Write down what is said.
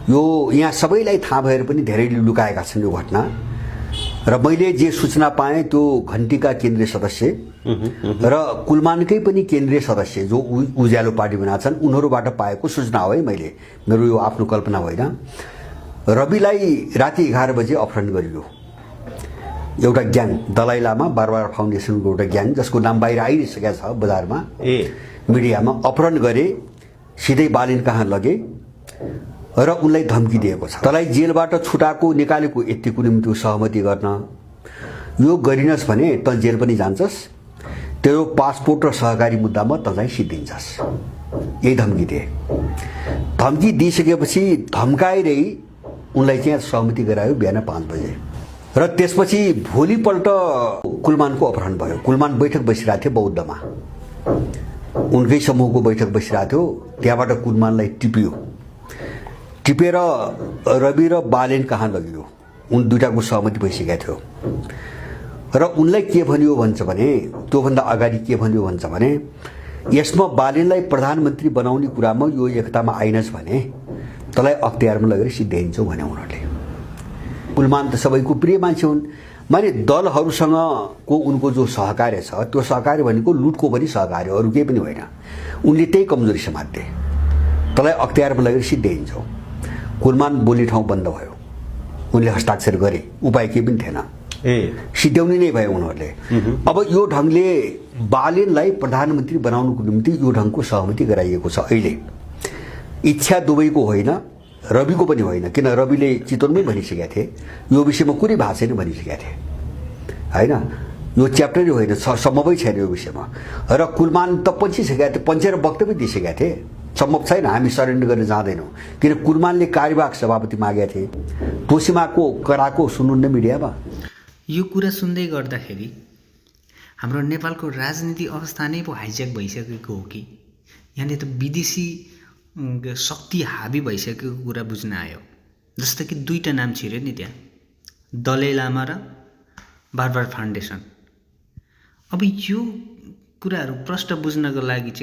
यो यहाँ सबैलाई थाहा भएर पनि धेरैले लुकाएका छन् यो घटना र मैले जे सूचना पाएँ त्यो घण्टीका केन्द्रीय सदस्य र कुलमानकै पनि केन्द्रीय सदस्य जो उज्यालो पार्टीमा छन् उनीहरूबाट पाएको सूचना हो है मैले मेरो यो आफ्नो कल्पना होइन रविलाई राति 11 बजे अपहरण गरियो एउटा ग्याङ दलाई लामा बारबार फाउन्डेसनको एउटा ग्याङ जसको नाम बाहिर आइसकेको छ बजारमा मिडियामा अपहरण गरे सिधै बालिन कहाँ लगे र उनलाई धम्की दिएको छ तँलाई जेलबाट छुटाएको निकालेको यतिको निम्ति सहमति गर्न यो गरिनस् भने तँ जेल पनि जान्छस् तेरो पासपोर्ट र सहकारी मुद्दामा तँलाई सिद्धिन्छस् यही धम्की दिए धम्की दिइसकेपछि धम्काएरै उनलाई चाहिँ सहमति गरायो बिहान 5 बजे र त्यसपछि भोलिपल्ट कुलमानको अपहरण भयो कुलमान बैठक बसिरहेको थियो बौद्धमा उनकै समूहको बैठक बसिरहेको थियो त्यहाँबाट कुलमानलाई टिपेर रवि र बालेन कहाँ लगियो उन दुईटाको सहमति भइसकेको थियो र उनलाई के भन्यो भन्छ भने त्योभन्दा अगाडि के भन्यो भन्छ भने यसमा बालेनलाई प्रधानमन्त्री बनाउने कुरामा यो एकतामा आइनस् भने तँलाई अख्तियारमा लगेर सिद्ध्याइन्छौ भने उनीहरूले कुलमान त सबैको प्रिय मान्छे हुन् माने दलहरूसँग को उनको जो सहकार्य छ त्यो सहकार्य भनेको लुटको पनि सहकार्य अरू केही पनि होइन उनले त्यही कमजोरी समात्थे तँलाई अख्तियारमा लगेर सिद्ध्याइन्छौ कुलमान बोल्ने ठाउँ बन्द भयो उनले हस्ताक्षर गरे उपाय केही पनि थिएन सिद्ध्याउने नै भयो उनीहरूले अब यो ढङ्गले बालेनलाई प्रधानमन्त्री बनाउनुको निम्ति यो ढङ्गको सहमति गराइएको छ अहिले इच्छा दुवैको होइन रविको पनि होइन किन रविले चितवनमै भनिसकेका थिए यो विषयमा कुनै भाषा छैन भनिसकेका थिए होइन यो च्याप्टरै होइन सम्भवै छैन यो विषयमा र कुलमान त पन्छिसकेका थिए पन्छेर वक्तव्य दिइसकेका थिए सम्भव छैन हामी सरेन्डर गर्न जाँदैनौँ किन कुलमानले कार्यवाहक सभापति मागेका थिए तोसिमाको कराको सुन्नुहुन्न मिडियामा यो कुरा सुन्दै गर्दाखेरि हाम्रो नेपालको राजनीति अवस्था नै पो हाइज्याक भइसकेको हो कि यहाँले त विदेशी शक्ति हाबी भइसकेको कुरा बुझ्न आयो जस्तो कि दुईटा नाम छिर्यो नि त्यहाँ दलाई लामा र बारबार फाउन्डेसन अब यो कुराहरू प्रष्ट बुझ्नको लागि चाहिँ